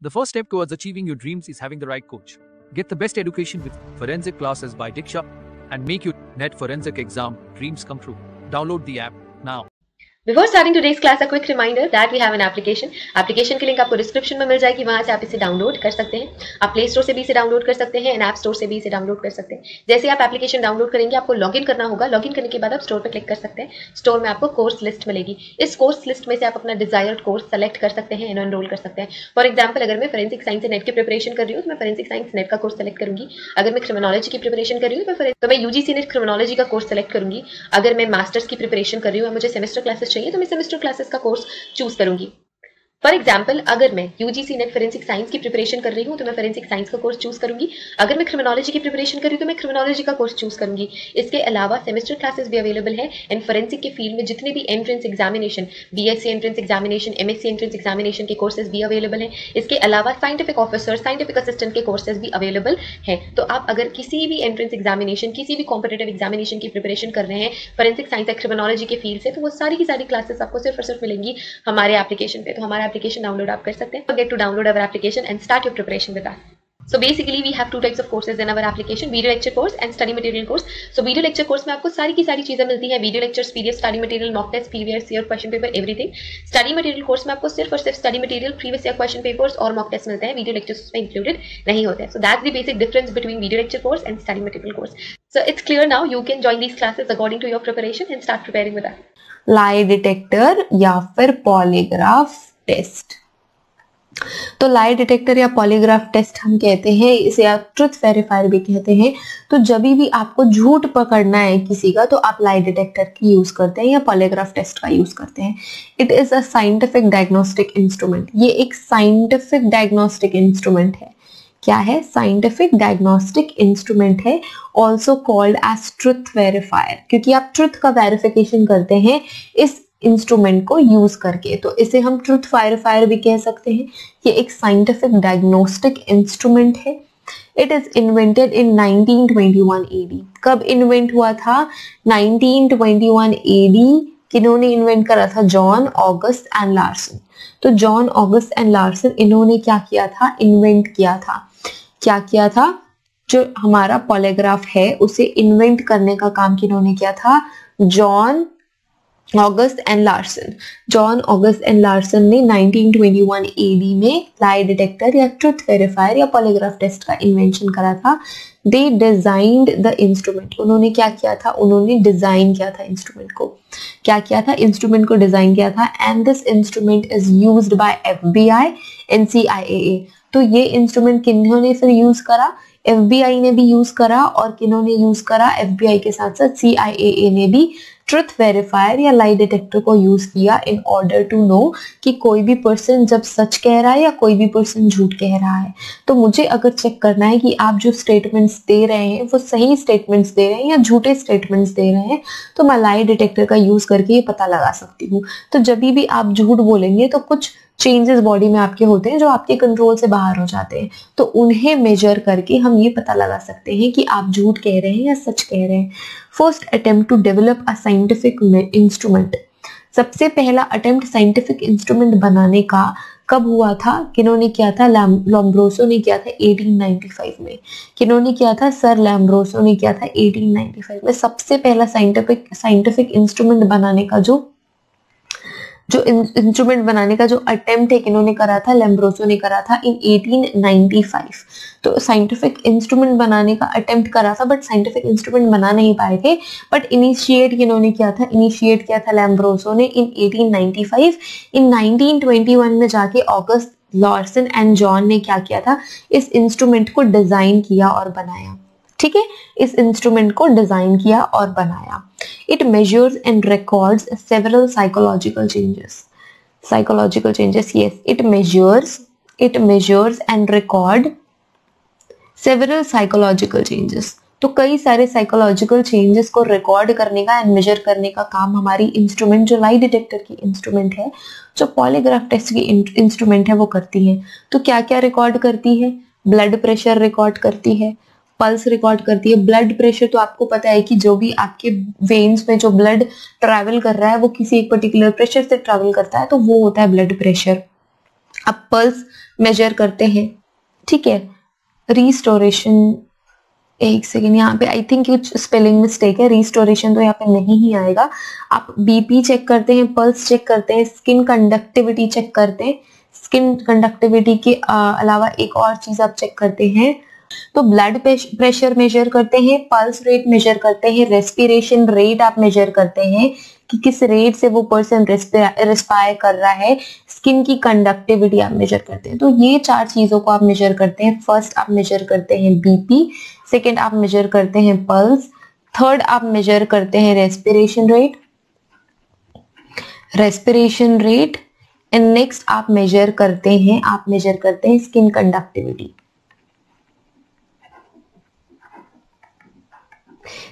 The first step towards achieving your dreams is having the right coach. Get the best education with forensic classes by Diksha and make your NET forensic exam dreams come true. Download the app now. Before starting today's class, a quick reminder that we have an application. Application की link आपको description में मिल जाएगी, वहां से आप इसे download कर सकते हैं. आप प्ले स्टोर से भी इसे डाउनलोड कर सकते हैं, ऐप स्टोर से भी इसे डाउनलोड कर सकते हैं. जैसे आप एप्लीकेशन डाउनलोड करेंगे, आपको लॉगिन करना होगा. लॉगिन करने के बाद आप स्टोर पर क्लिक कर सकते हैं. स्टोर में आपको कोर्स लिस्ट मिलेगी. इस कोर्स लिस्ट में से आप अपना डिजायर्ड कोर्स सेलेक्ट कर सकते हैं, एनरोल कर सकते हैं. फॉर एग्जाम्पल, अगर मैं फोरेंसिक साइंस से नेट की प्रिपरेशन कर रही हूँ तो मैं फोरेंसिक साइंस नेट का कोर्स सेलेक्ट करूंगी. अगर मैं क्रिमिनोलॉजी की प्रिपरेशन कर रही हूँ तो मैं यूजीसी नेट क्रिमिनोलॉजी का कोर्स सेलेक्ट करूंगी. अगर मैं मास्टर्स की प्रिपरेशन कर रही हूँ, मुझे सेमेस्टर क्लासेस चाहिए तो मैं सेमेस्टर क्लासेस का कोर्स चूज करूंगी. फॉर एग्जाम्पल, अगर मैं यूजीसी नेट फोरेंसिक साइंस की प्रिपरेशन कर रही हूँ तो मैं फोरेंसिक साइंस का कोर्स चूज करूंगी. अगर मैं क्रिमिनोलॉजी की प्रिपरेशन कर रही हूँ तो मैं क्रिमिनोलॉजी का कोर्स चूज करूंगी. इसके अलावा सेमेस्टर क्लासेस भी अवेलेबल है. एंड फोरेंसिक के फील्ड में जितने भी entrance examination, BSc entrance examination, MSc entrance examination के कोर्सेज भी अवेलेबल है. इसके अलावा साइंटिफिक ऑफिसर, साइंटिफिक असिस्टेंट के कोर्सेज भी अवेलेबल है. तो आप अगर किसी भी एंट्रेंस एग्जामिनेशन, किसी भी कॉम्पिटेटिव एग्जामिनेशन की प्रिपरेशन कर रहे हैं फोरेंसिक साइंस या क्रिमिनोलॉजी के फील्ड से, तो वो सारी की सारी क्लासेस आपको सिर्फ और सिर्फ मिलेंगी हमारे एप्लीकेशन पे. तो हमारा एप्लीकेशन डाउनलोड आप कर सकते हैं. Forget to download our application and start your preparation with us. So basically we have two types of courses in our application, video lecture course and study material course. So video lecture course में आपको सारी की सारी चीजें मिलती हैं. Video lectures, PDF, study material, mock test, previous year question paper, everything. Study material course में आपको सिर्फ और सिर्फ study material, previous year question papers और मॉक टेस्ट मिलते हैं. वीडियो लेक्चर्स में इंक्लूडेड नहीं होते हैं. So that's the basic difference between video lecture course and study material course. So it's clear now. You can join these classes according to your preparation and start preparing with us. Lie detector या फिर polygraph test. तो lie detector या polygraph test हम कहते हैं, इसे आप truth verifier भी कहते हैं. तो जब भी आपको झूठ पकड़ना है किसी का तो आप लाई डिटेक्टर की यूज करते हैं या पॉलीग्राफ टेस्ट का यूज करते हैं. It is a scientific diagnostic instrument. ये एक साइंटिफिक डायग्नोस्टिक इंस्ट्रूमेंट है. क्या है? साइंटिफिक डायग्नोस्टिक इंस्ट्रूमेंट है. Also called as truth verifier, क्योंकि आप ट्रुथ का वेरिफिकेशन करते हैं इस इंस्ट्रूमेंट को यूज करके. तो इसे हम ट्रुथ वेरीफायर भी कह सकते हैं. ये एक साइंटिफिक डायग्नोस्टिक इंस्ट्रूमेंट है. It is invented in 1921 AD. कब इन्वेंट हुआ था? 1921 एडी. किन्होंने इन्वेंट करा था? John August and Larson. तो जॉन ऑगस्ट एंड लार्सन इन्होंने क्या किया था? इन्वेंट किया था. क्या किया था? जो हमारा पॉलीग्राफ है उसे इन्वेंट करने का काम किन्होंने किया था? John August and Larsen. John August and Larsen ने 1921 एडी में लाई डिटेक्टर या ट्रुथ वेरीफायर या पॉलीग्राफ टेस्ट का इन्वेंशन करा था. दे डिजाइंड द इंस्ट्रूमेंट. उन्होंने क्या किया था? उन्होंने डिजाइन किया था इंस्ट्रूमेंट को. क्या किया था? इंस्ट्रूमेंट को डिजाइन किया था. And this instrument is used by FBI and CIA. तो ये इंस्ट्रूमेंट किन्होंने फिर यूज करा? एफबीआई ने भी यूज करा. और किन्होंने यूज करा? एफबीआई के साथ साथ सीआईए ने भी ट्रुथ वेरीफायर या लाई डिटेक्टर को यूज किया इन ऑर्डर टू नो कि कोई भी पर्सन जब सच कह रहा है या कोई भी पर्सन झूठ कह रहा है. तो मुझे अगर चेक करना है कि आप जो स्टेटमेंट्स दे रहे हैं वो सही स्टेटमेंट्स दे रहे हैं या झूठे स्टेटमेंट्स दे रहे हैं, तो मैं लाई डिटेक्टर का यूज करके ये पता लगा सकती हूँ. तो जब भी आप झूठ बोलेंगे तो कुछ चेंजेस बॉडी में आपके होते हैं जो आपके कंट्रोल से बाहर हो जाते हैं. तो उन्हें मेजर करके हम ये पता लगा सकते हैं कि आप झूठ कह रहे हैं या सच कह रहे हैं. First attempt to develop a scientific instrument. सबसे पहला अटेम्प्ट साइंटिफिक इंस्ट्रूमेंट बनाने का कब हुआ था? किन्होंने किया था? लैम्ब्रोसो ने किया था 1895 में. किन्होंने किया था? सर लैम्ब्रोसो ने किया था 1895 में. सबसे पहला साइंटिफिक इंस्ट्रूमेंट बनाने का जो इंस्ट्रूमेंट बनाने का जो अटेम्प्ट है किन्होंने करा था? लैम्ब्रोसो ने करा था इन 1895. तो साइंटिफिक इंस्ट्रूमेंट बनाने का अटेम्प्ट करा था बट साइंटिफिक इंस्ट्रूमेंट बना नहीं पाए थे. बट इनिशिएट किन्होंने किया था? इनिशिएट किया था लैम्ब्रोसो ने इन 1895. इन 1921 में जाके ऑगस्ट, लॉर्सन एंड जॉन ने क्या किया था? इस इंस्ट्रूमेंट को डिजाइन किया और बनाया. ठीक है, इस इंस्ट्रूमेंट को डिजाइन किया और बनाया. It measures and records several psychological changes. Psychological changes, yes. It measures and record several psychological changes. तो कई सारे साइकोलॉजिकल चेंजेस को रिकॉर्ड करने का एंड मेजर करने का काम हमारी इंस्ट्रूमेंट, जो लाई डिटेक्टर की इंस्ट्रूमेंट है, जो पॉलीग्राफ टेस्ट की इंस्ट्रूमेंट है, वो करती है. तो क्या क्या रिकॉर्ड करती है? ब्लड प्रेशर रिकॉर्ड करती है, पल्स रिकॉर्ड करती है. ब्लड प्रेशर तो आपको पता है कि जो भी आपके वेन्स में जो ब्लड ट्रैवल कर रहा है वो किसी एक पर्टिकुलर प्रेशर से ट्रैवल करता है, तो वो होता है ब्लड प्रेशर. आप पल्स मेजर करते हैं, ठीक है। रिस्टोरेशन, एक सेकेंड, यहाँ पे आई थिंक कुछ स्पेलिंग मिस्टेक है, रिस्टोरेशन तो यहाँ पे नहीं ही आएगा। आप बीपी चेक करते हैं, पल्स चेक करते हैं, स्किन कंडक्टिविटी चेक करते हैं। स्किन कंडक्टिविटी के अलावा एक और चीज आप चेक करते हैं, तो ब्लड प्रेशर मेजर करते हैं, पल्स रेट मेजर करते हैं, रेस्पिरेशन रेट आप मेजर करते हैं कि किस रेट से वो पर्सन रेस्पायर कर रहा है, स्किन की कंडक्टिविटी आप मेजर करते हैं। तो ये 4 चीजों को आप मेजर करते हैं। फर्स्ट आप मेजर करते हैं बीपी, सेकेंड आप मेजर करते हैं पल्स, थर्ड आप मेजर करते हैं रेस्पिरेशन रेट एंड नेक्स्ट आप मेजर करते हैं skin conductivity.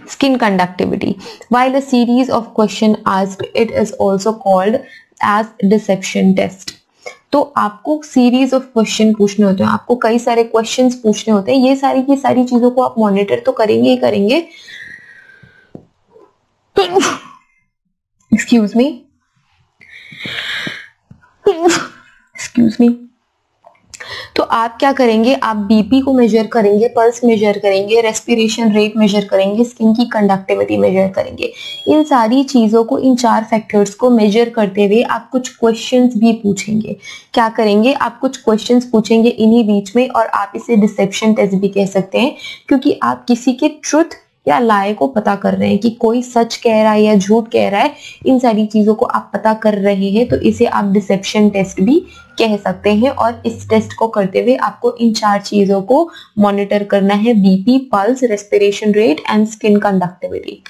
Skin conductivity. While a series of question asked, it is also called as deception test. तो आपको सीरीज ऑफ क्वेश्चन पूछने होते हैं, आपको कई सारे क्वेश्चंस पूछने होते हैं। ये सारी की सारी चीजों को आप मॉनिटर तो करेंगे ही करेंगे। Excuse me. तो आप क्या करेंगे, आप बीपी को मेजर करेंगे, पल्स मेजर करेंगे, रेस्पिरेशन रेट मेजर करेंगे, स्किन की कंडक्टिविटी मेजर करेंगे। इन सारी चीजों को, इन 4 फैक्टर्स को मेजर करते हुए आप कुछ क्वेश्चंस भी पूछेंगे। क्या करेंगे, आप कुछ क्वेश्चंस पूछेंगे इन्हीं बीच में, और आप इसे डिसेप्शन टेस्ट भी कह सकते हैं, क्योंकि आप किसी के ट्रुथ या लाए को पता कर रहे हैं कि कोई सच कह रहा है या झूठ कह रहा है। इन सारी चीजों को आप पता कर रहे हैं, तो इसे आप डिसेप्शन टेस्ट भी कह सकते हैं। और इस टेस्ट को करते हुए आपको इन 4 चीजों को मॉनिटर करना है, BP, pulse, respiration rate and skin conductivity.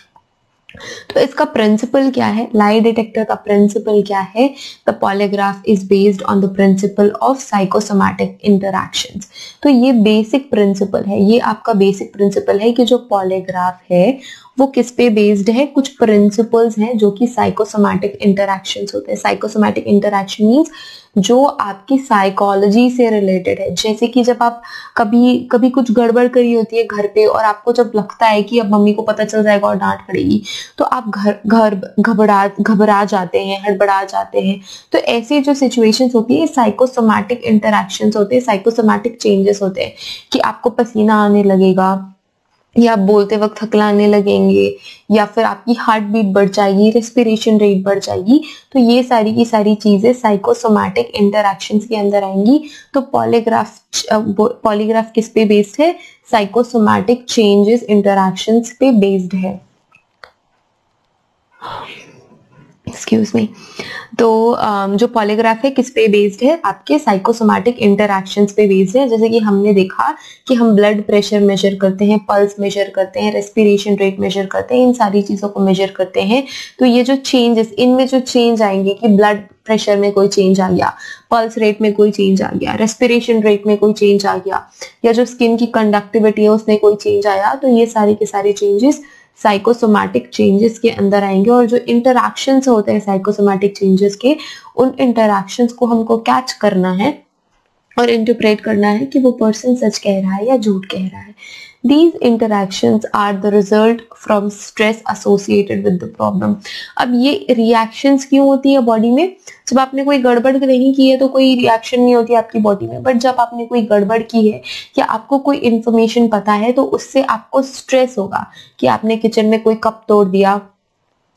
तो इसका प्रिंसिपल क्या है, लाई डिटेक्टर का प्रिंसिपल क्या है? The polygraph is based on the principle of psychosomatic interactions. तो ये बेसिक प्रिंसिपल है, ये आपका बेसिक प्रिंसिपल है कि जो पॉलीग्राफ है वो किस पे बेस्ड है, कुछ प्रिंसिपल्स हैं जो कि साइकोसोमैटिक इंटरैक्शंस होते हैं। साइकोसोमैटिक इंटरैक्शन मींस जो आपकी साइकोलॉजी से रिलेटेड है। जैसे कि जब आप कभी कुछ गड़बड़ करी होती है घर पे, और आपको जब लगता है कि अब मम्मी को पता चल जाएगा और डांट पड़ेगी, तो आप घबरा जाते हैं, हड़बड़ा जाते हैं। तो ऐसी जो सिचुएशंस होती है, साइकोसोमैटिक इंटरैक्शंस होते हैं, साइकोसोमैटिक चेंजेस होते हैं कि आपको पसीना आने लगेगा, या बोलते वक्त हकलाने लगेंगे, या फिर आपकी हार्ट बीट बढ़ जाएगी, रेस्पिरेशन रेट बढ़ जाएगी। तो ये सारी की सारी चीजें साइकोसोमैटिक इंटरैक्शंस के अंदर आएंगी। तो पॉलीग्राफ किस पे बेस्ड है? साइकोसोमैटिक चेंजेस इंटरैक्शंस पे बेस्ड है। Excuse me. तो जो पॉलीग्राफ है किस पे बेस्ड है? आपके साइकोसोमैटिक इंटरैक्शंस पे बेस्ड है। जैसे कि हमने देखा कि हम ब्लड प्रेशर मेजर करते हैं, पल्स मेजर करते हैं, रेस्पिरेशन रेट मेजर करते हैं, इन सारी चीजों को मेजर करते हैं। तो ये जो चेंजेस, इनमें जो चेंज आएंगे कि ब्लड प्रेशर में कोई चेंज आ गया, पल्स रेट में कोई चेंज आ गया, रेस्पिरेशन रेट में कोई चेंज आ गया, या जो स्किन की कंडक्टिविटी है उसमें कोई चेंज आया, तो ये सारे के सारे चेंजेस साइकोसोमैटिक चेंजेस के अंदर आएंगे। और जो इंटरैक्शंस होते हैं साइकोसोमैटिक चेंजेस के, उन इंटरैक्शंस को हमको कैच करना है और इंटरप्रेट करना है कि वो पर्सन सच कह रहा है या झूठ कह रहा है। These interactions are the result from stress associated with the problem. अब ये reactions क्यों होती है बॉडी में? जब आपने कोई गड़बड़ नहीं की है तो कोई रिएक्शन नहीं होती आपकी बॉडी में, बट जब आपने कोई गड़बड़ की है या आपको कोई इंफॉर्मेशन पता है तो उससे आपको स्ट्रेस होगा कि आपने किचन में कोई कप तोड़ दिया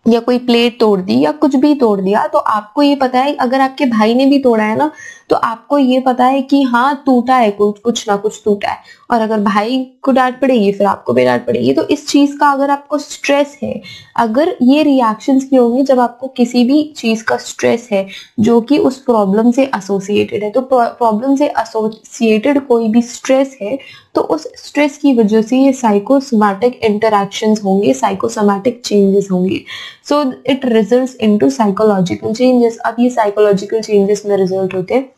या कोई प्लेट तोड़ दी या कुछ भी तोड़ दिया, तो आपको ये पता है, अगर आपके भाई ने भी तोड़ा है ना, तो आपको ये पता है कि हाँ टूटा है, कुछ ना कुछ टूटा है, और अगर भाई को डांट पड़ेगी फिर आपको भी डांट पड़ेगी। तो इस चीज का अगर आपको स्ट्रेस है, अगर ये रिएक्शंस की होंगी जब आपको किसी भी चीज का स्ट्रेस है जो कि उस प्रॉब्लम से एसोसिएटेड है, तो प्रॉब्लम से एसोसिएटेड कोई भी स्ट्रेस है तो उस स्ट्रेस की वजह से ये साइकोसोमैटिक इंटरैक्शंस होंगे, साइकोसोमैटिक चेंजेस होंगे। So it results into psychological changes. अब ये साइकोलॉजिकल चेंजेस में रिजल्ट होते हैं,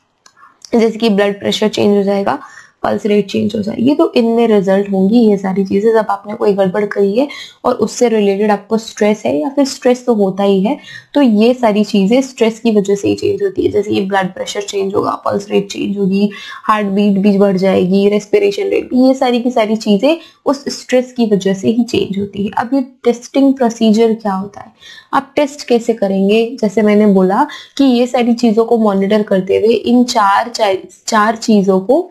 जैसे कि ब्लड प्रेशर चेंज हो जाएगा, पल्स रेट चेंज हो जाएगी। तो इनमें रिजल्ट होंगी ये सारी चीजें जब आपने कोई गड़बड़ करी है और उससे रिलेटेड आपको स्ट्रेस है, या फिर स्ट्रेस तो होता ही है, तो ये सारी चीजें स्ट्रेस की वजह से ही चेंज होती है। जैसे ये ब्लड प्रेशर चेंज होगा, पल्स रेट चेंज होगी, हार्ट बीट भी बढ़ जाएगी, रेस्पिरेशन रेट भी, ये सारी की सारी चीजें उस स्ट्रेस की वजह से ही चेंज होती है। अब ये टेस्टिंग प्रोसीजर क्या होता है, आप टेस्ट कैसे करेंगे? जैसे मैंने बोला कि ये सारी चीजों को मॉनिटर करते हुए, इन चार चीजों को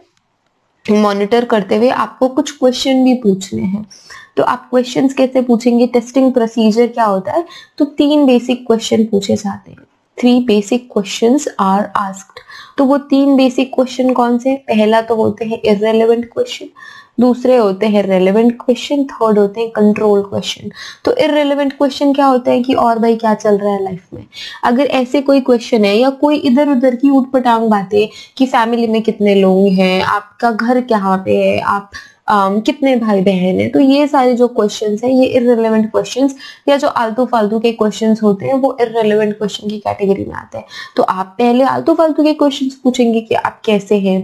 मॉनिटर करते हुए आपको कुछ क्वेश्चन भी पूछने हैं। तो आप क्वेश्चंस कैसे पूछेंगे, टेस्टिंग प्रोसीजर क्या होता है? तो 3 बेसिक क्वेश्चन पूछे जाते हैं। 3 बेसिक क्वेश्चंस आर आस्क्ड। तो वो 3 बेसिक क्वेश्चन कौन से? पहला तो होते हैं इररेलेवेंट क्वेश्चन, दूसरे होते हैं रेलेवेंट क्वेश्चन, थर्ड होते हैं कंट्रोल क्वेश्चन। तो इररेलेवेंट क्वेश्चन क्या होता है कि और भाई क्या चल रहा है लाइफ में, अगर ऐसे कोई क्वेश्चन है या कोई इधर उधर की ऊटपटांग बातें कि फैमिली में कितने लोग हैं, आपका घर कहाँ पे है, आप कितने भाई बहन है, तो ये सारे जो क्वेश्चंस हैं ये इररेलेवेंट क्वेश्चंस, या जो आलतू फालतू के क्वेश्चंस होते हैं वो इररेलेवेंट क्वेश्चन की कैटेगरी में आते हैं। तो आप पहले आलतू फालतू के क्वेश्चंस पूछेंगे कि आप कैसे हैं,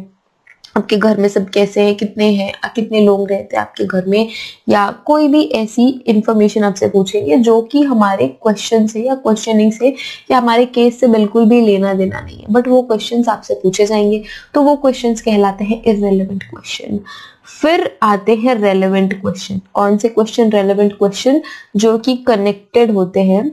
आपके घर में सब कैसे हैं, कितने हैं, कितने लोग रहते हैं आपके घर में, या कोई भी ऐसी इंफॉर्मेशन आपसे पूछेंगे जो कि हमारे क्वेश्चन से या क्वेश्चनिंग से या हमारे केस से बिल्कुल भी लेना देना नहीं है, बट वो क्वेश्चंस आपसे पूछे जाएंगे। तो वो क्वेश्चंस कहलाते हैं इररेलेवेंट क्वेश्चन। फिर आते हैं रेलेवेंट क्वेश्चन। कौन से क्वेश्चन? रेलेवेंट क्वेश्चन जो कि कनेक्टेड होते हैं,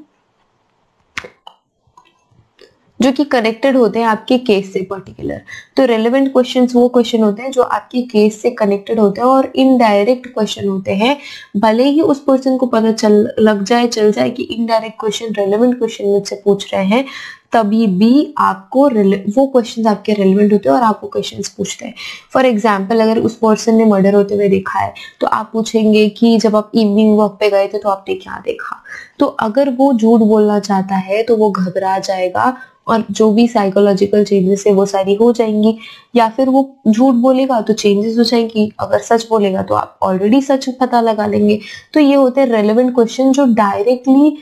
जो कि कनेक्टेड होते हैं आपके केस से पर्टिकुलर। तो रेलेवेंट क्वेश्चंस वो क्वेश्चन होते हैं जो आपके केस से कनेक्टेड होते हैं और इनडायरेक्ट क्वेश्चन होते हैं। भले ही उस पर्सन को पता चल जाए कि इनडायरेक्ट क्वेश्चन रेलेवेंट क्वेश्चन मुझसे पूछ रहे हैं, तभी भी आपको वो क्वेश्चंस आपके रेलेवेंट होते हैं और आपको क्वेश्चंस पूछते हैं। फॉर एग्जांपल, अगर उस पर्सन ने मर्डर होते हुए देखा है तो आप पूछेंगे कि जब आप इवनिंग वॉक पे गए थे तो आपने क्या देखा। तो अगर वो झूठ बोलना चाहता है तो वो घबरा जाएगा और जो भी साइकोलॉजिकल चेंजेस है वो सारी हो जाएंगी, या फिर वो झूठ बोलेगा तो चेंजेस हो जाएंगी, अगर सच बोलेगा तो आप ऑलरेडी सच पता लगा लेंगे। तो ये होते हैं रेलेवेंट क्वेश्चन जो डायरेक्टली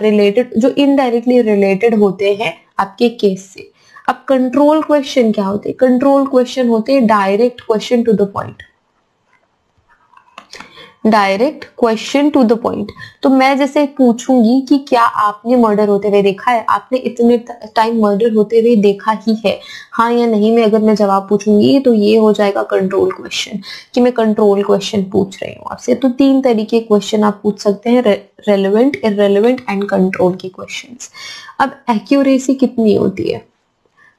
रिलेटेड, जो इनडायरेक्टली रिलेटेड होते हैं आपके केस से। अब कंट्रोल क्वेश्चन क्या होते हैं? कंट्रोल क्वेश्चन होते हैं direct question to the point, direct question to the point. तो मैं जैसे पूछूंगी कि क्या आपने मर्डर होते हुए देखा है, आपने इतने टाइम मर्डर होते हुए देखा ही है, हाँ या नहीं में अगर मैं जवाब पूछूंगी तो ये हो जाएगा कंट्रोल क्वेश्चन, कि मैं कंट्रोल क्वेश्चन पूछ रही हूँ आपसे। तो 3 तरीके क्वेश्चन आप पूछ सकते हैं, रेलेवेंट, इररेलेवेंट एंड कंट्रोल के क्वेश्चंस। अब एक्यूरेसी कितनी होती है?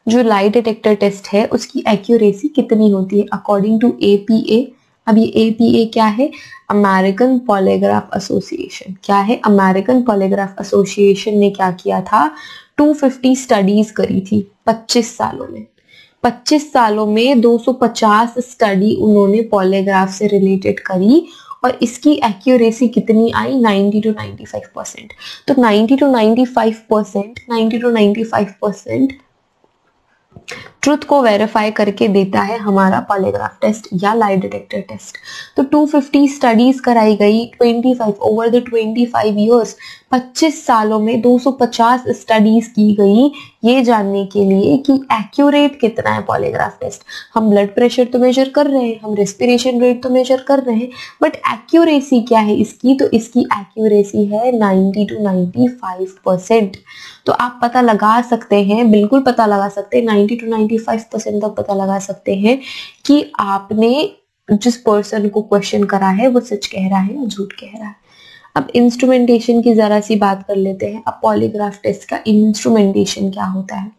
जो लाई डिटेक्टर टेस्ट है उसकी एक्यूरेसी कितनी होती है अकॉर्डिंग टू APA? अब ये APA क्या है? American polygraph association. क्या है? अमेरिकन पॉलीग्राफ एसोसिएशन ने क्या किया था? 250 स्टडीज करी थी 25 सालों में। 25 सालों में 250 स्टडी उन्होंने पॉलीग्राफ से रिलेटेड करी और इसकी एक्यूरेसी कितनी आई? 90 to 95%। तो 90 to 95% ट्रुथ को वेरीफाई करके देता है हमारा पॉलीग्राफ टेस्ट या लाई डिटेक्टर टेस्ट। तो 250 स्टडीज कराई गई, 25 ओवर द 25 इयर्स, 25 सालों में 250 स्टडीज की गई ये जानने के लिए कि एक्यूरेट कितना है पॉलीग्राफ टेस्ट। हम ब्लड प्रेशर तो मेजर कर रहे हैं, हम रेस्पिरेशन रेट तो मेजर कर रहे हैं, बट एक्यूरेसी क्या है इसकी? तो इसकी एक्यूरेसी है 90 to 95%। तो आप पता लगा सकते हैं, बिल्कुल पता लगा सकते हैं, 90 to 95% तक पता लगा सकते हैं कि आपने जिस पर्सन को क्वेश्चन करा है वो सच कह रहा है या झूठ कह रहा है। अब इंस्ट्रूमेंटेशन की जरा सी बात कर लेते हैं। अब पॉलीग्राफ टेस्ट का इंस्ट्रूमेंटेशन क्या होता है?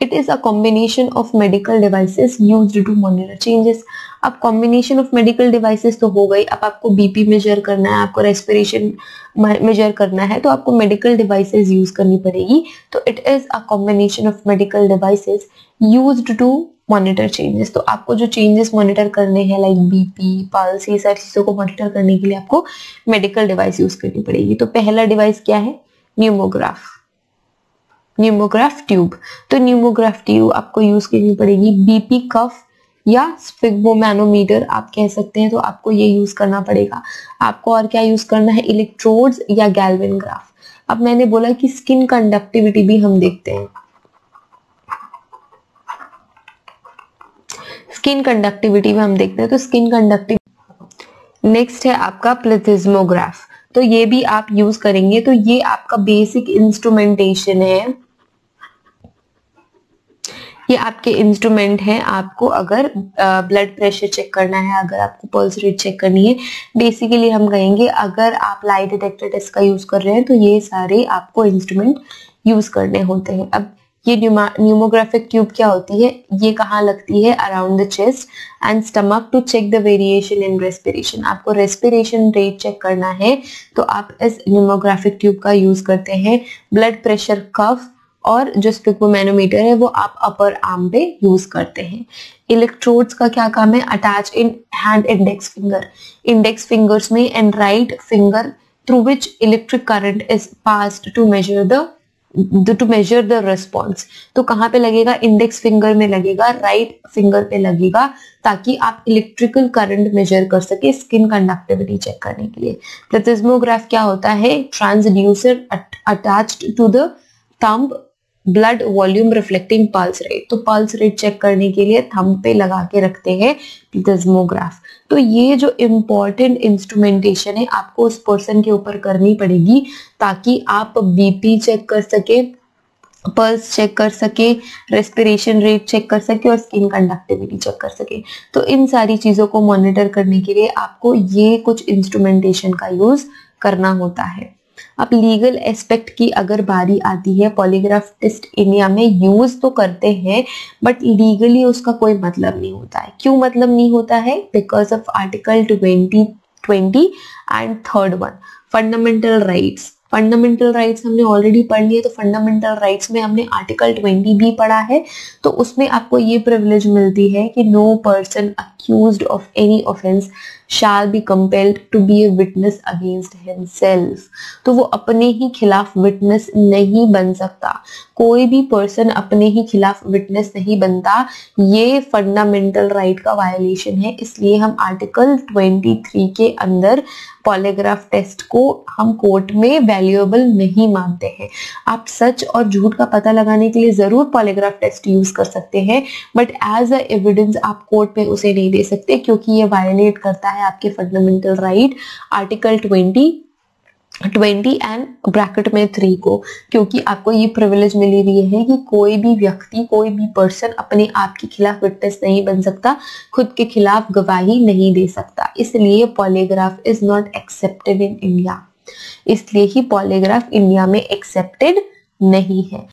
It is a combination of medical devices used to monitor changes। अब कॉम्बिनेशन ऑफ मेडिकल डिवाइसेस तो हो गई, अब आपको बीपी मेजर करना है, आपको रेस्पिरेशन मेजर करना है, तो आपको मेडिकल डिवाइसेस यूज करनी पड़ेगी। तो it is a combination of medical devices used to monitor changes. तो आपको जो चेंजेस मॉनिटर करने हैं लाइक बीपी, पल्स, ये सारी चीजों को मॉनिटर करने के लिए आपको मेडिकल डिवाइस यूज करनी पड़ेगी। तो पहला डिवाइस क्या है? न्यूमोग्राफ, न्यूमोग्राफ ट्यूब। तो न्यूमोग्राफ ट्यूब आपको यूज करनी पड़ेगी। बीपी कफ या स्फिग्मोमैनोमीटर आप कह सकते हैं, तो आपको ये यूज करना पड़ेगा। आपको और क्या यूज करना है? इलेक्ट्रोड्स या गैल्विन ग्राफ। अब मैंने बोला कि स्किन कंडक्टिविटी भी हम देखते हैं। स्किन कंडक्टिविटी में हम देखते हैं तो स्किन कंडक्टिविटी। नेक्स्ट है आपका प्लेथिस्मोग्राफ, तो ये भी आप यूज करेंगे। तो ये आपका बेसिक इंस्ट्रूमेंटेशन है, ये आपके इंस्ट्रूमेंट हैं। आपको अगर ब्लड प्रेशर चेक करना है, अगर आपको पल्स रेट चेक करनी है, बेसिकली हम कहेंगे अगर आप लाई डिटेक्टर टेस्ट का यूज कर रहे हैं तो ये सारे आपको इंस्ट्रूमेंट यूज करने होते हैं। अब ये न्यूमोग्राफिक ट्यूब क्या होती है, ये कहाँ लगती है, around the chest and stomach to check the variation in respiration. आपको रेस्पिरेशन रेट चेक करना है तो आप इस न्यूमोग्राफिक ट्यूब का यूज करते हैं। ब्लड प्रेशर कफ और जो स्पिग्मोमैनोमीटर है वो आप अपर आर्म पे यूज करते हैं। इलेक्ट्रोड्स का क्या काम है, attach in hand index finger, index fingers में and right finger through which electric current is passed to measure the response. तो कहाँ पे लगेगा, इंडेक्स फिंगर में लगेगा, राइट फिंगर पे लगेगा, ताकि आप इलेक्ट्रिकल करंट मेजर कर सके स्किन कंडक्टिविटी चेक करने के लिए। प्लेथिस्मोग्राफ क्या होता है, transducer attached to the thumb, blood volume reflecting pulse rate. तो पल्स रेट चेक करने के लिए थंब पे लगा के रखते हैं प्लेथिस्मोग्राफ। तो ये जो इम्पोर्टेंट इंस्ट्रूमेंटेशन है आपको उस पर्सन के ऊपर करनी पड़ेगी ताकि आप बीपी चेक कर सके, पल्स चेक कर सके, रेस्पिरेशन रेट चेक कर सके और स्किन कंडक्टिविटी चेक कर सके। तो इन सारी चीजों को मॉनिटर करने के लिए आपको ये कुछ इंस्ट्रूमेंटेशन का यूज करना होता है। अब लीगल एस्पेक्ट की अगर बारी आती है, पॉलीग्राफ टेस्ट इंडिया में यूज तो करते हैं बट लीगली उसका कोई मतलब नहीं होता है। क्यों मतलब नहीं होता है, because of article 20 and third one, fundamental rights. Fundamental rights हमने ऑलरेडी पढ़ लिए, तो फंडामेंटल राइट्स में हमने आर्टिकल 20 भी पढ़ा है। तो उसमें आपको ये प्रिविलेज मिलती है कि no person accused of any offence shall be compelled to be a witness against himself। तो वो अपने ही खिलाफ विटनेस नहीं बन सकता, कोई भी पर्सन अपने ही खिलाफ विटनेस नहीं बनता। ये फंडामेंटल राइट का वायलेशन है, इसलिए हम आर्टिकल 23 के अंदर पॉलीग्राफ टेस्ट को हम कोर्ट में वैल्यूएबल नहीं मानते हैं। आप सच और झूठ का पता लगाने के लिए जरूर पॉलीग्राफ टेस्ट यूज कर सकते हैं बट एज अ एविडेंस आप कोर्ट में उसे नहीं दे सकते, क्योंकि ये वायलेट करता है आपके fundamental right article 20 and bracket में 3 को। क्योंकि आपको ये प्रिविलेज मिली हुई है कि कोई भी व्यक्ति, कोई भी पर्सन अपने आप के खिलाफ विटनेस नहीं बन सकता, खुद के खिलाफ गवाही नहीं दे सकता। इसलिए polygraph is not accepted in India, इसलिए ही पॉलीग्राफ इंडिया में एक्सेप्टेड नहीं है।